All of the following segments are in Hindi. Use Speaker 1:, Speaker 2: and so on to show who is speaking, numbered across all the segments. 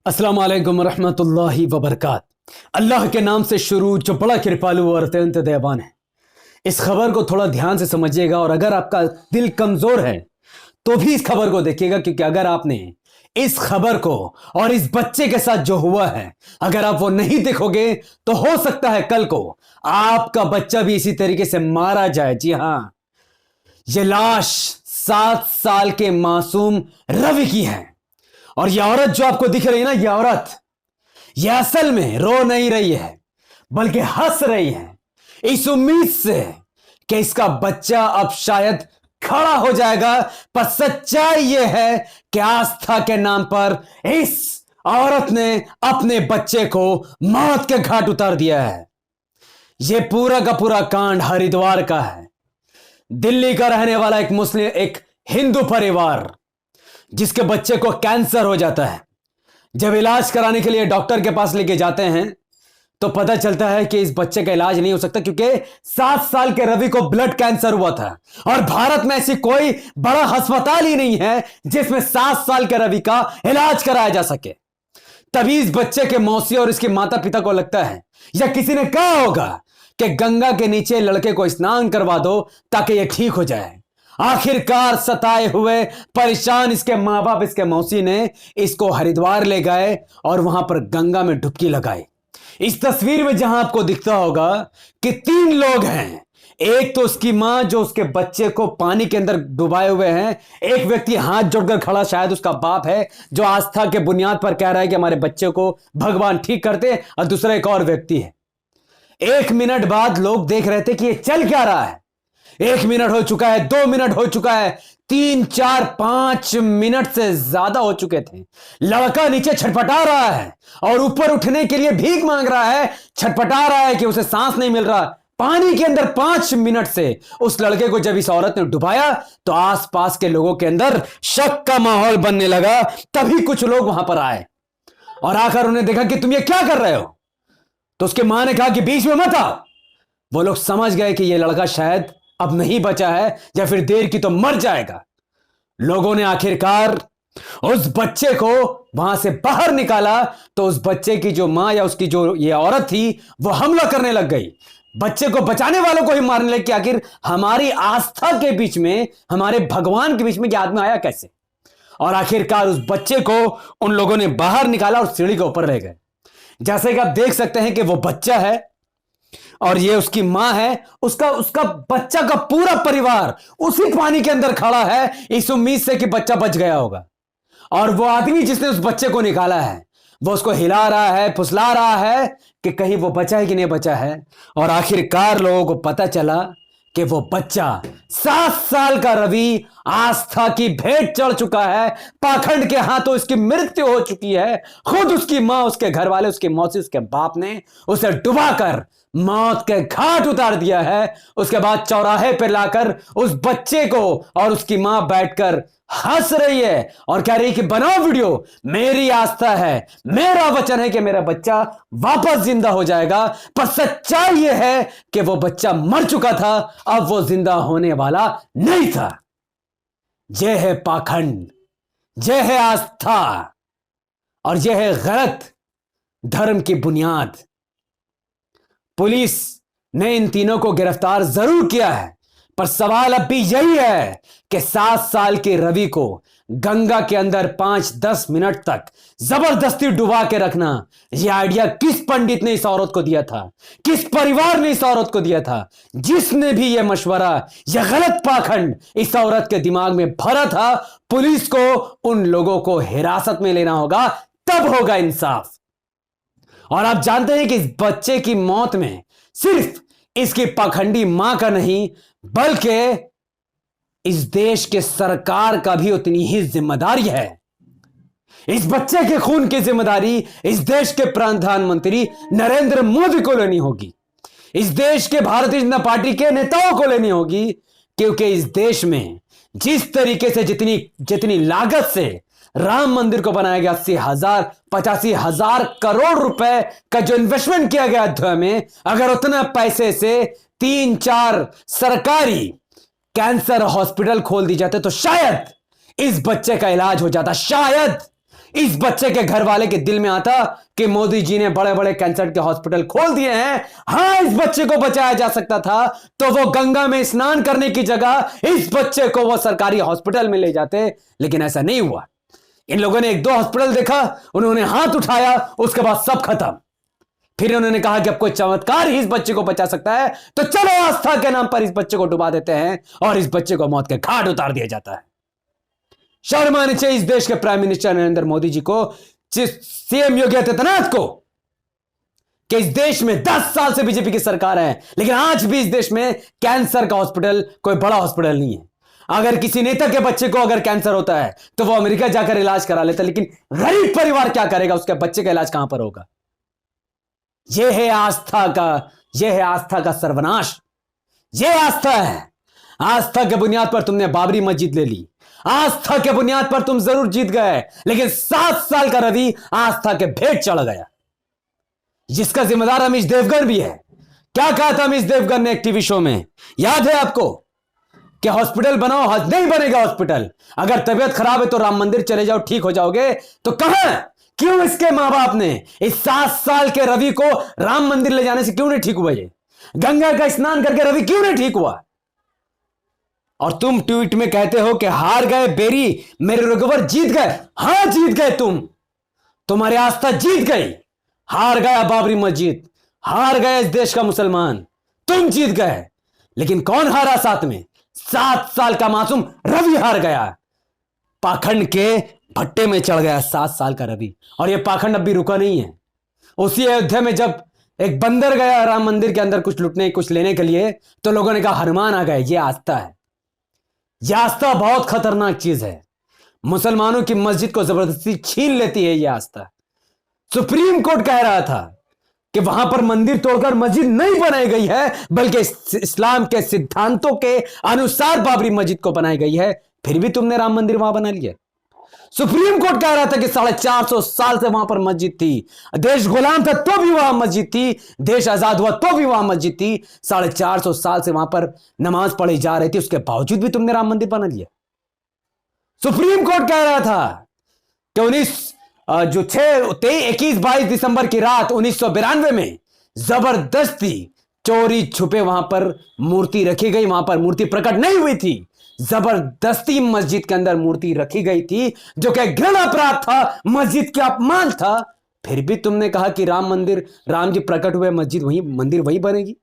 Speaker 1: अस्सलाम वालेकुम रहमतुल्लाहि व बरकात। अल्लाह के नाम से शुरू जो बड़ा कृपालु और अत्यंत दयावान है। इस खबर को थोड़ा ध्यान से समझिएगा और अगर आपका दिल कमजोर है तो भी इस खबर को देखिएगा, क्योंकि अगर आपने इस खबर को और इस बच्चे के साथ जो हुआ है अगर आप वो नहीं देखोगे तो हो सकता है कल को आपका बच्चा भी इसी तरीके से मारा जाए। जी हां, ये लाश 7 साल के मासूम रवि की है। और यह औरत जो आपको दिख रही है ना, यह औरत यह असल में रो नहीं रही है बल्कि हंस रही है, इस उम्मीद से कि इसका बच्चा अब शायद खड़ा हो जाएगा। पर सच्चाई यह है कि आस्था के नाम पर इस औरत ने अपने बच्चे को मौत के घाट उतार दिया है। यह पूरा का पूरा कांड हरिद्वार का है। दिल्ली का रहने वाला एक हिंदू परिवार जिसके बच्चे को कैंसर हो जाता है। जब इलाज कराने के लिए डॉक्टर के पास लेके जाते हैं तो पता चलता है कि इस बच्चे का इलाज नहीं हो सकता, क्योंकि 7 साल के रवि को ब्लड कैंसर हुआ था और भारत में ऐसी कोई बड़ा अस्पताल ही नहीं है जिसमें 7 साल के रवि का इलाज कराया जा सके। तभी इस बच्चे के मौसी और इसके माता पिता को लगता है या किसी ने कहा होगा कि गंगा के नीचे लड़के को स्नान करवा दो ताकि यह ठीक हो जाए। आखिरकार सताए हुए परेशान इसके मां बाप, इसके मौसी ने इसको हरिद्वार ले गए और वहां पर गंगा में डुबकी लगाई। इस तस्वीर में जहां आपको दिखता होगा कि 3 लोग हैं। एक तो उसकी मां जो उसके बच्चे को पानी के अंदर डुबाए हुए हैं, एक व्यक्ति हाथ जोड़कर खड़ा शायद उसका बाप है जो आस्था के बुनियाद पर कह रहा है कि हमारे बच्चे को भगवान ठीक करते, और दूसरा एक और व्यक्ति है। 1 मिनट बाद लोग देख रहे थे कि ये चल क्या रहा है। 1 मिनट हो चुका है, 2 मिनट हो चुका है, 3, 4, 5 मिनट से ज्यादा हो चुके थे। लड़का नीचे छटपटा रहा है और ऊपर उठने के लिए भीख मांग रहा है, छटपटा रहा है कि उसे सांस नहीं मिल रहा। पानी के अंदर 5 मिनट से उस लड़के को जब इस औरत ने डुबाया तो आसपास के लोगों के अंदर शक का माहौल बनने लगा। तभी कुछ लोग वहां पर आए और आकर उन्हें देखा कि तुम ये क्या कर रहे हो। तो उसके मां ने कहा कि बीच में मत आओ। वो लोग समझ गए कि यह लड़का शायद अब नहीं बचा है या फिर देर की तो मर जाएगा। लोगों ने आखिरकार उस बच्चे को वहां से बाहर निकाला तो उस बच्चे की जो मां या उसकी जो ये औरत थी वो हमला करने लग गई। बच्चे को बचाने वालों को ही मारने लगी कि आखिर हमारी आस्था के बीच में, हमारे भगवान के बीच में ये आदमी आया कैसे। और आखिरकार उस बच्चे को उन लोगों ने बाहर निकाला और सीढ़ी के ऊपर ले गए। जैसे कि आप देख सकते हैं कि वो बच्चा है और ये उसकी मां है, उसका बच्चा का पूरा परिवार उसी पानी के अंदर खड़ा है इस उम्मीद से कि बच्चा बच गया होगा। और वो आदमी जिसने उस बच्चे को निकाला है वो उसको हिला रहा है, फुसला रहा है कि कहीं वो बचा है कि नहीं बचा है। और आखिरकार लोगों को पता चला कि वो बच्चा 7 साल का रवि आस्था की भेंट चढ़ चुका है। पाखंड के हाथों इसकी मृत्यु हो चुकी है। खुद उसकी मां, उसके घर वाले, उसकी मौसी, उसके बाप ने उसे डुबाकर मौत के घाट उतार दिया है। उसके बाद चौराहे पर लाकर उस बच्चे को और उसकी मां बैठकर हंस रही है और कह रही कि बनाओ वीडियो, मेरी आस्था है, मेरा वचन है कि मेरा बच्चा वापस जिंदा हो जाएगा। पर सच्चाई यह है कि वो बच्चा मर चुका था, अब वो जिंदा होने वाला नहीं था। यह है पाखंड, यह है आस्था और यह है गलत धर्म की बुनियाद। पुलिस ने इन तीनों को गिरफ्तार जरूर किया है, पर सवाल अब भी यही है कि 7 साल के रवि को गंगा के अंदर 5-10 मिनट तक जबरदस्ती डुबा के रखना, यह आइडिया किस पंडित ने इस औरत को दिया था, किस परिवार ने इस औरत को दिया था। जिसने भी यह मशवरा, यह गलत पाखंड इस औरत के दिमाग में भरा था, पुलिस को उन लोगों को हिरासत में लेना होगा, तब होगा इंसाफ। और आप जानते हैं कि इस बच्चे की मौत में सिर्फ इसकी पाखंडी मां का नहीं बल्कि इस देश के सरकार का भी उतनी ही जिम्मेदारी है। इस बच्चे के खून की जिम्मेदारी इस देश के प्रधानमंत्री नरेंद्र मोदी को लेनी होगी, इस देश के भारतीय जनता पार्टी के नेताओं को लेनी होगी, क्योंकि इस देश में जिस तरीके से जितनी लागत से राम मंदिर को बनाया गया, 85,000 करोड़ रुपए का जो इन्वेस्टमेंट किया गया अयोध्या में, अगर उतना पैसे से 3-4 सरकारी कैंसर हॉस्पिटल खोल दी जाते तो शायद इस बच्चे का इलाज हो जाता। शायद इस बच्चे के घर वाले के दिल में आता कि मोदी जी ने बड़े बड़े कैंसर के हॉस्पिटल खोल दिए हैं, हाँ इस बच्चे को बचाया जा सकता था, तो वो गंगा में स्नान करने की जगह इस बच्चे को वो सरकारी हॉस्पिटल में ले जाते। लेकिन ऐसा नहीं हुआ। इन लोगों ने एक दो हॉस्पिटल देखा, उन्होंने हाथ उठाया, उसके बाद सब खत्म। फिर उन्होंने कहा कि अब कोई चमत्कार ही इस बच्चे को बचा सकता है, तो चलो आस्था के नाम पर इस बच्चे को डुबा देते हैं और इस बच्चे को मौत के घाट उतार दिया जाता है। शर्म आनी चाहिए इस देश के प्राइम मिनिस्टर नरेंद्र मोदी जी को, सीएम योगी आदित्यनाथ को, कि इस देश में 10 साल से बीजेपी की सरकार है, लेकिन आज भी इस देश में कैंसर का हॉस्पिटल कोई बड़ा हॉस्पिटल नहीं है। अगर किसी नेता के बच्चे को अगर कैंसर होता है तो वो अमेरिका जाकर इलाज करा लेता, लेकिन गरीब परिवार क्या करेगा, उसके बच्चे का इलाज कहां पर होगा? यह है आस्था का सर्वनाश। यह आस्था है। आस्था के बुनियाद पर तुमने बाबरी मस्जिद ले ली, आस्था के बुनियाद पर तुम जरूर जीत गए, लेकिन 7 साल का रवि आस्था के भेंट चढ़ गया, जिसका जिम्मेदार अमीश देवगन भी है। क्या कहा था अमीश देवगन ने एक टीवी शो में, याद है आपको, कि हॉस्पिटल बनाओ, नहीं बनेगा हॉस्पिटल, अगर तबीयत खराब है तो राम मंदिर चले जाओ, ठीक हो जाओगे। तो कहां, क्यों इसके मां बाप ने इस 7 साल के रवि को राम मंदिर ले जाने से क्यों नहीं ठीक हुआ? ये गंगा का स्नान करके रवि क्यों नहीं ठीक हुआ? और तुम ट्वीट में कहते हो कि हार गए बेरी, मेरे रघुवर जीत गए। हां जीत गए, तुम्हारी आस्था जीत गई। हार गया बाबरी मस्जिद, हार गए इस देश का मुसलमान, तुम जीत गए। लेकिन कौन हारा साथ में? 7 साल का मासूम रवि हार गया, पाखंड के भट्टे में चढ़ गया 7 साल का रवि। और यह पाखंड अब भी रुका नहीं है। उसी अयोध्या में जब एक बंदर गया राम मंदिर के अंदर कुछ लुटने कुछ लेने के लिए, तो लोगों ने कहा हनुमान आ गए। यह आस्था है। यह आस्था बहुत खतरनाक चीज है। मुसलमानों की मस्जिद को जबरदस्ती छीन लेती है यह आस्था। सुप्रीम कोर्ट कह रहा था कि वहां पर मंदिर तोड़कर मस्जिद नहीं बनाई गई है, बल्कि इस्लाम के सिद्धांतों के अनुसार बाबरी मस्जिद को बनाई गई है, फिर भी तुमने राम मंदिर वहां बना लिया। सुप्रीम कोर्ट कह रहा था कि 450 साल से वहां पर मस्जिद थी, देश गुलाम था तो भी वहां मस्जिद थी, देश आजाद हुआ तो भी वहां मस्जिद थी, 450 साल से वहां पर नमाज पढ़ी जा रही थी, उसके बावजूद भी तुमने राम मंदिर बना लिया। सुप्रीम कोर्ट कह रहा था कि 21-22 दिसंबर की रात 1992 में जबरदस्ती चोरी छुपे वहां पर मूर्ति रखी गई, वहां पर मूर्ति प्रकट नहीं हुई थी, जबरदस्ती मस्जिद के अंदर मूर्ति रखी गई थी, जो कि घृणा अपराध था, मस्जिद का अपमान था। फिर भी तुमने कहा कि राम मंदिर, राम जी प्रकट हुए, मस्जिद वही, मंदिर वही बनेगी।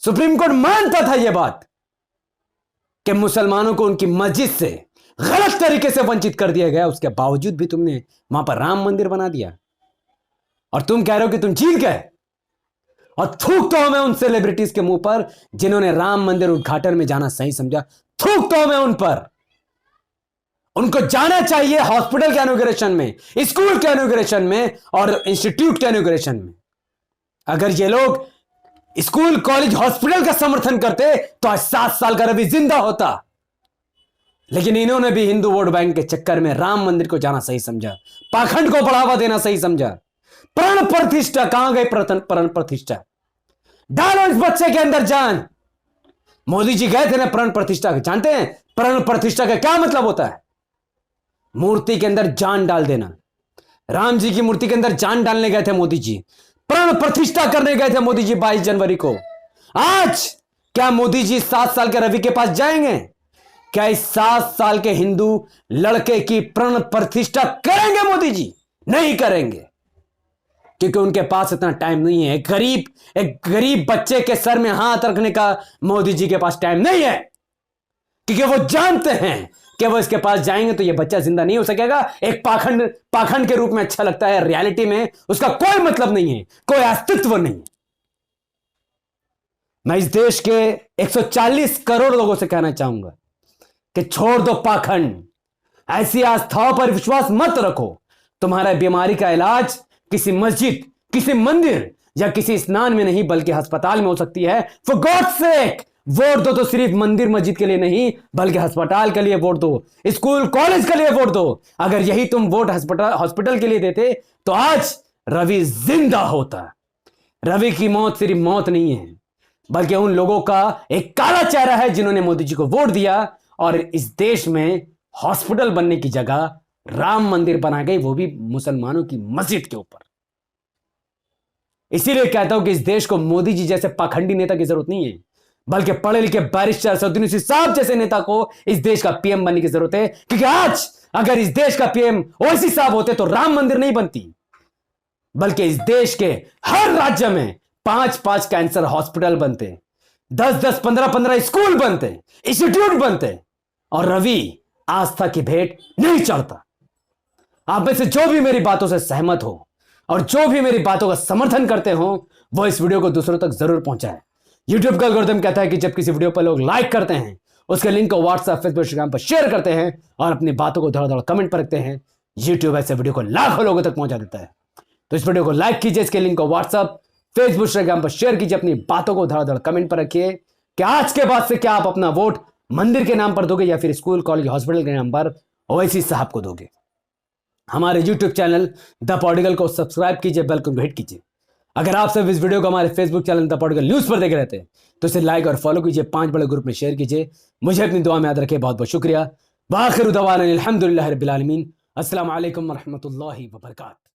Speaker 1: सुप्रीम कोर्ट मानता था यह बात कि मुसलमानों को उनकी मस्जिद से गलत तरीके से वंचित कर दिया गया, उसके बावजूद भी तुमने वहां पर राम मंदिर बना दिया। और तुम कह रहे हो कि तुम जीत गए, और थूकता हूं मैं उन सेलिब्रिटीज के मुंह पर जिन्होंने राम मंदिर उद्घाटन में जाना सही समझा। थूकता हूं मैं उन पर। उनको जाना चाहिए हॉस्पिटल के इनॉग्रेशन में, स्कूल के इनॉग्रेशन में और इंस्टीट्यूट के इनॉग्रेशन में। अगर ये लोग स्कूल, कॉलेज, हॉस्पिटल का समर्थन करते तो आज 7 साल का रवि जिंदा होता। लेकिन इन्होंने भी हिंदू वोट बैंक के चक्कर में राम मंदिर को जाना सही समझा, पाखंड को बढ़ावा देना सही समझा। प्राण प्रतिष्ठा कहां गई? प्राण प्रतिष्ठा डालो इस बच्चे के अंदर जान। मोदी जी गए थे ना प्राण प्रतिष्ठा, जानते हैं प्राण प्रतिष्ठा का क्या मतलब होता है? मूर्ति के अंदर जान डाल देना। राम जी की मूर्ति के अंदर जान डालने गए थे मोदी जी, प्राण प्रतिष्ठा करने गए थे मोदी जी 22 जनवरी को। आज क्या मोदी जी 7 साल के रवि के पास जाएंगे? क्या इस 7 साल के हिंदू लड़के की प्राण प्रतिष्ठा करेंगे मोदी जी? नहीं करेंगे, क्योंकि उनके पास इतना टाइम नहीं है। एक गरीब बच्चे के सर में हाथ रखने का मोदी जी के पास टाइम नहीं है, क्योंकि वो जानते हैं कि वो इसके पास जाएंगे तो ये बच्चा जिंदा नहीं हो सकेगा। एक पाखंड के रूप में अच्छा लगता है, रियलिटी में उसका कोई मतलब नहीं है, कोई अस्तित्व नहीं है। मैं इस देश के 140 करोड़ लोगों से कहना चाहूंगा कि छोड़ दो पाखंड, ऐसी आस्थाओं पर विश्वास मत रखो। तुम्हारा बीमारी का इलाज किसी मस्जिद, किसी मंदिर या किसी स्नान में नहीं, बल्कि अस्पताल में हो सकती है। फॉर गॉड सेक, वोट दो तो सिर्फ मंदिर मस्जिद के लिए नहीं, बल्कि अस्पताल के लिए वोट दो, स्कूल कॉलेज के लिए वोट दो। अगर यही तुम वोट हॉस्पिटल के लिए देते तो आज रवि जिंदा होता। रवि की मौत सिर्फ मौत नहीं है, बल्कि उन लोगों का एक काला चेहरा है जिन्होंने मोदी जी को वोट दिया और इस देश में हॉस्पिटल बनने की जगह राम मंदिर बना गई, वो भी मुसलमानों की मस्जिद के ऊपर। इसीलिए कहता हूं कि इस देश को मोदी जी जैसे पाखंडी नेता की जरूरत नहीं है, बल्कि पढ़े लिखे बैरिस्टर असदुद्दीन ओवैसी साहब जैसे नेता को इस देश का पीएम बनने की जरूरत है। क्योंकि आज अगर इस देश का पीएम ओवैसी साहब होते तो राम मंदिर नहीं बनती, बल्कि इस देश के हर राज्य में 5-5 कैंसर हॉस्पिटल बनते, 10-10, 15-15 स्कूल बनते, इंस्टीट्यूट बनते, और रवि आस्था की भेंट नहीं चढ़ता। आप में से जो भी मेरी बातों से सहमत हो और जो भी मेरी बातों का समर्थन करते हो, वो इस वीडियो को दूसरों तक जरूर पहुंचाए। यूट्यूब का एल्गोरिथम कहता है कि जब किसी वीडियो पर लोग लाइक करते हैं, उसके लिंक को व्हाट्सएप, फेसबुक, इंस्टाग्राम पर शेयर करते हैं और अपनी बातों को धड़ कमेंट पर रखते हैं, यूट्यूब ऐसे वीडियो को लाखों लोगों तक पहुंचा देता है। तो इस वीडियो को लाइक कीजिए, इसके लिंक को व्हाट्सएप, फेसबुक, इंस्टाग्राम पर शेयर कीजिए, अपनी बातों को धड़ कमेंट पर रखिए कि आज के बाद से क्या आप अपना वोट मंदिर के नाम पर दोगे या फिर स्कूल, कॉलेज, हॉस्पिटल के नाम पर ओवैसी साहब को दोगे। हमारे YouTube चैनल द पॉलिटिकल को सब्सक्राइब कीजिए, बेल को हिट कीजिए। अगर आप सब इस वीडियो को हमारे Facebook channel the political news पर देख रहे थे तो इसे लाइक और फॉलो कीजिए, 5 बड़े ग्रुप में शेयर कीजिए। मुझे अपनी दुआ में याद रखिए। बहुत बहुत शुक्रिया। वाखिर दवाना अल्हम्दुलिल्लाहि रब्बिल आलमीन। अस्सलाम वालेकुम व रहमतुल्लाहि व बरकातहू।